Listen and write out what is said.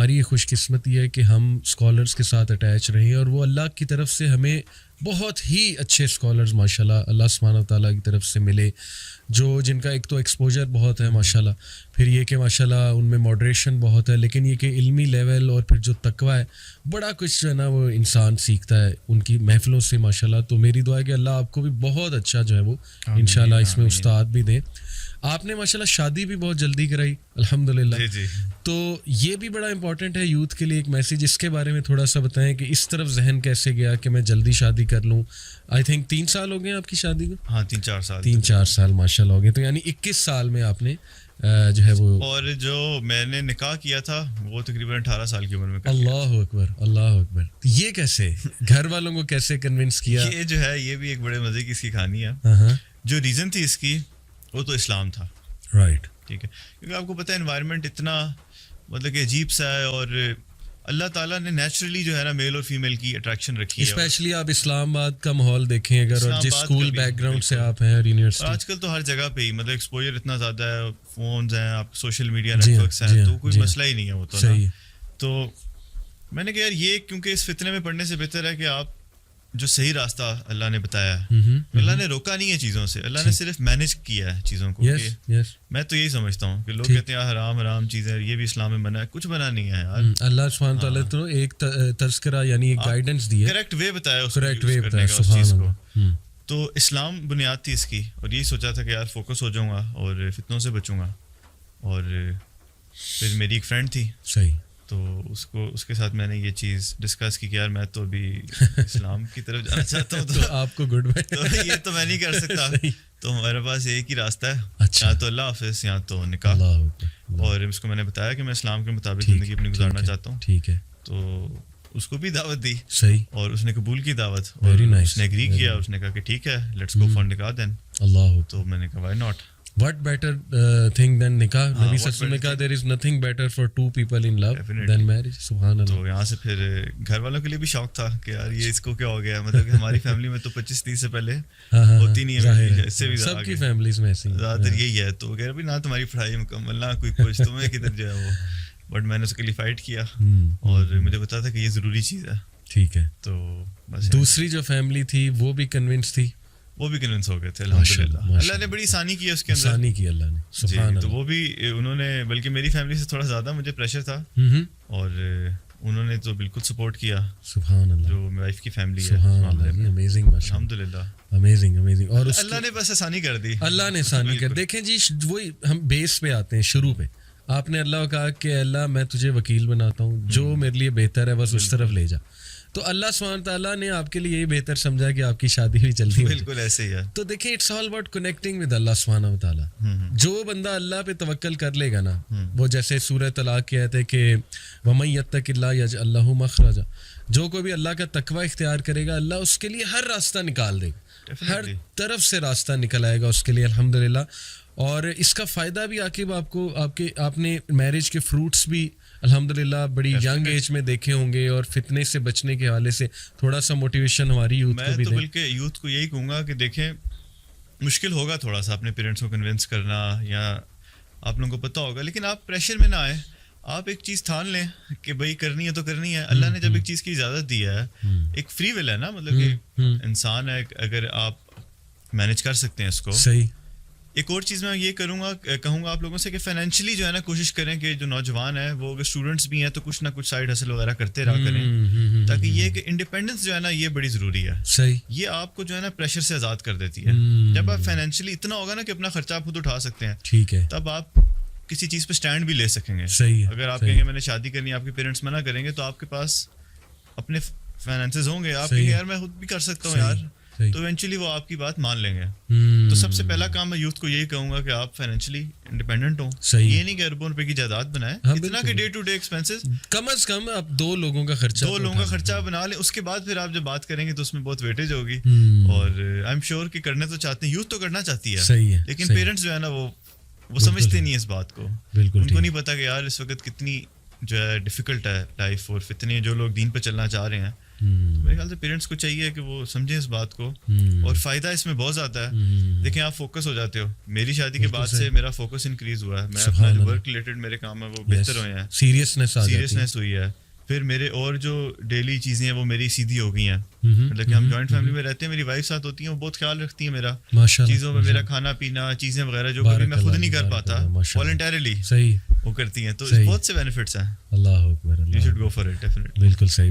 ہماری خوش قسمتی ہے کہ ہم اسکالرس کے ساتھ اٹیچ رہیں اور وہ اللہ کی طرف سے ہمیں بہت ہی اچھے اسکالرز ماشاء اللہ سبحانہ وتعالیٰ کی طرف سے ملے، جو جن کا ایک تو ایکسپوجر بہت ہے ماشاء اللہ، پھر یہ کہ ماشاء اللہ ان میں ماڈریشن بہت ہے، لیکن یہ کہ علمی لیول اور پھر جو تقوی ہے بڑا کچھ جو ہے نا وہ انسان سیکھتا ہے ان کی محفلوں سے ماشاء اللہ. تو میری دعا ہے کہ اللہ آپ کو بھی بہت اچھا جو ہے وہ انشاءاللہ اس میں استاد بھی دیں. آپ نے ماشاء اللہ شادی بھی بہت جلدی کرائی الحمدللہ. تو یہ بھی بڑا امپورٹنٹ ہے یوتھ کے لیے ایک میسیج، اس کے بارے میں تھوڑا سا بتائیں کہ اس طرف ذہن کیسے گیا کہ میں جلدی شادی کر لوں. آئی تھنک 3 سال ہو گئے آپ کی شادی کو. ہاں 3-4 سال 3-4 سال ماشاء اللہ ہو گئے. تو یعنی 21 سال میں آپ نے جو ہے وہ، اور جو میں نے نکاح کیا تھا وہ تقریباً 18 سال کی عمر میں. اللہ اکبر اللہ اکبر. یہ کیسے گھر والوں کو کیسے کنونس کیا؟ یہ جو ہے یہ بھی ایک بڑے مزے کی اس کی کہانی ہے. جو ریزن تھی اس کی وہ تو اسلام تھا. رائٹ. ٹھیک ہے، کیونکہ آپ کو پتہ ہے انوائرمنٹ اتنا مطلب کہ عجیب سا ہے، اور اللہ تعالیٰ نے نیچرلی جو ہے نا میل اور فیمیل کی اٹریکشن رکھی ہے. اسپیشلی آپ اسلام آباد کا ماحول دیکھیں اگر، اور جس اسکول بیک گراؤنڈ سے آپ ہیں اور یونیورسٹی، آج کل تو ہر جگہ پہ ہی مطلب ایکسپوجر اتنا زیادہ ہے، فونز ہیں، آپ سوشل میڈیا نیٹ ورکس ہیں، تو کوئی مسئلہ ہی نہیں ہے وہ تو صحیح. تو میں نے کہا یار یہ کیونکہ اس فتنے میں پڑھنے سے بہتر ہے کہ آپ جو صحیح راستہ اللہ نے بتایا ہے، اللہ نے روکا نہیں ہے چیزوں سے، اللہ نے صرف مینیج کیا ہے چیزوں کو. میں تو یہی سمجھتا ہوں کہ لوگ کہتے ہیں حرام حرام چیزیں، یہ بھی اسلام میں منع ہے. کچھ منع نہیں ہے یار. اللہ سبحانہ تعالیٰ تو ایک تذکرہ یعنی ایک گائیڈنس دی ہے، کریکٹ وے بتایا، کریکٹ وے بتایا اس چیز کو. تو اسلام بنیاد تھی اس کی، اور یہی سوچا تھا کہ یار فوکس ہو جاؤں گا اور فتنوں سے بچوں گا. اور پھر میری ایک فرینڈ تھی صحیح، تو اس کے ساتھ میں نے یہ چیز ڈسکس کی کہ یار میں تو ابھی اسلام کی طرف جانا چاہتا ہوں. تو آپ کو گڈ بائے. تو یہ تو میں نہیں کر سکتا، تو ہمارے پاس ایک ہی راستہ ہے، یا تو اللہ حافظ یا تو نکاح. اور اس کو میں نے بتایا کہ میں اسلام کے مطابق زندگی اپنی گزارنا چاہتا ہوں. ٹھیک ہے. تو اس کو بھی دعوت دی. صحیح. اور اس نے قبول کی دعوت، اور اس نے ایگری کیا. اس نے کہا کہ ٹھیک ہے لیٹس گو فار نکاح دین. اللہ. تو میں نے کہا why not. What better thing than nikah? نبی صلی اللہ علیہ وسلم نے کہا there is nothing better for two people in love than marriage. سبحان اللہ. تو یہاں سے پھر گھر والوں کے لیے بھی شوق تھا کہ یار یہ اس کو کیا ہو گیا، مطلب کہ ہماری فیملی میں تو 25-30 سے پہلے ہوتی نہیں ہے، اس سے بھی سب کی فیملیز میں ایسی زیادہ تر یہی ہے. تو کہہ رہا بھی نہ تمہاری پڑھائی مکمل نہ کوئی کچھ، تمہیں کدھر جو ہے وہ. بٹ میں نے اس کے لیے فائٹ کیا، اور مجھے پتا تھا کہ یہ ضروری چیز ہے. ٹھیک ہے. تو بس دوسری جو فیملی تھی وہ بھی کنونس تھی، وہ بھی کنونس ہو گئے تھے الحمدللہ. اللہ نے بڑی آسانی کی ہے اس کے اندر، آسانی کی اللہ نے. سبحان اللہ. تو وہ بھی انہوں نے، بلکہ میری فیملی سے تھوڑا زیادہ مجھے پریشر تھا، اور انہوں نے تو بالکل سپورٹ کیا. سبحان اللہ. جو میری وائف کی فیملی ہے، سبحان اللہ، امیزنگ الحمدللہ، امیزنگ امیزنگ. اور اللہ نے بس آسانی کر دی، اللہ نے آسانی کر. دیکھیں جی وہی ہم بیس پہ آتے ہیں، شروع پہ آپ نے اللہ کو کہا کہ اللہ میں تجھے وکیل بناتا ہوں، جو میرے لیے بہتر ہے بس اس طرف لے جا. تو اللہ سبحانہ تعالیٰ نے آپ کے لیے یہی بہتر سمجھا کہ آپ کی شادی بھی جلدی ہو. بالکل ایسے ہی ہے. تو دیکھیں it's all about connecting with Allah سبحانہ وتعالیٰ. جو بندہ اللہ پہ توکل کر لے گا نا، وہ جیسے سورہ طلاق کہتے کہ وَمَن يَتَّقِ اللَّهَ يَجْعَل لَّهُ مَخْرَجًا، جو کوئی بھی اللہ کا تقوی اختیار کرے گا اللہ اس کے لیے ہر راستہ نکال دے گا، ہر طرف سے راستہ نکل آئے گا اس کے لیے الحمدللہ. اور اس کا فائدہ بھی عاقب آپ کو آپ نے میرج کے فروٹس بھی الحمدللہ بڑی ینگ ایج میں دیکھے ہوں گے، اور فتنے سے بچنے کے حوالے سے تھوڑا سا موٹیویشن ہماری یوتھ کو بھی دیں. میں تو بلکہ یوتھ کو یہی کہوں گا کہ دیکھیں مشکل ہوگا تھوڑا سا اپنے پیرنٹس کو کنونس کرنا، یا آپ لوگوں کو پتہ ہوگا، لیکن آپ پریشر میں نہ آئیں. آپ ایک چیز ٹھان لیں کہ بھائی کرنی ہے تو کرنی ہے. اللہ نے جب ایک چیز کی اجازت دی ہے، ایک فری ول ہے نا، مطلب کہ انسان ہے، اگر آپ مینیج کر سکتے ہیں اس کو. صحیح. ایک اور چیز میں یہ کہوں گا آپ لوگوں سے کہ فائنینشلی جو ہے نا کوشش کریں کہ جو نوجوان ہیں وہ اگر اسٹوڈنٹس بھی ہیں تو کچھ نہ کچھ سائڈ ہسل وغیرہ کرتے رہا کریں، تاکہ یہ کہ انڈیپینڈنس جو ہے نا یہ بڑی ضروری ہے. صحیح. یہ آپ کو جو ہے نا پریشر سے آزاد کر دیتی ہے. جب آپ فائنینشلی اتنا ہوگا نا کہ اپنا خرچہ آپ خود اٹھا سکتے ہیں، ٹھیک ہے، تب آپ کسی چیز پہ اسٹینڈ بھی لے سکیں گے. صحیح. اگر آپ کہیں گے میں نے شادی کرنی ہے، آپ کے پیرنٹس منع کریں گے، تو آپ کے پاس اپنے فائنینسز ہوں گے، آپ کہیں گے یار میں خود بھی کر سکتا ہوں یار، تو ایونچولی وہ آپ کی بات مان لیں گے. تو سب سے پہلا کام میں یوتھ کو یہی کہوں گا کہ آپ فائنینشلی انڈیپینڈنٹ ہوں. یہ نہیں کہ اربوں روپے کی جائیداد بنائیں، اتنا کہ ڈے ٹو ڈے ایکسپینسز کم از کم آپ 2 لوگوں کا خرچہ بنا لیں. اس کے بعد پھر آپ جب بات کریں گے تو اس میں بہت ویٹیج ہوگی. اور آئی ایم شیور کہ کرنا تو چاہتے ہیں، یوتھ تو کرنا چاہتی ہے، لیکن پیرنٹس جو ہے نا وہ سمجھتے نہیں اس بات کو. ان کو نہیں پتا کہ یار اس وقت کتنی جو ہے ڈیفیکلٹ ہے لائف، اور فتنے جو لوگ دین پہ چلنا چاہ رہے ہیں میرے خیال سے پیرنٹس کو چاہیے کہ وہ سمجھیں اس بات کو, اور فائدہ اس میں بہت زیادہ ہے. دیکھیں آپ فوکس ہو جاتے ہو, میری شادی کے بعد سے میرا فوکس انکریز ہوا ہے, میں اپنا جو ورک ریلیٹڈ میرے کام ہے وہ بہتر ہوئے ہیں, سیریسنیس ہوئی ہے. پھر میرے اور جو ڈیلی چیزیں ہیں وہ میری سیدھی ہو گئی ہیں, مطلب کہ ہم جوائنٹ فیملی میں رہتے ہیں, میری وائف ساتھ ہوتی ہیں, وہ بہت خیال رکھتی ہیں میرا چیزوں میں, میرا کھانا پینا چیزیں وغیرہ جو کبھی میں خود نہیں کر پاتا والنٹیرلی وہ کرتی ہیں. تو بہت سے بینیفٹس ہیں. اللہ اکبر, you should go for it definitely. بالکل صحیح.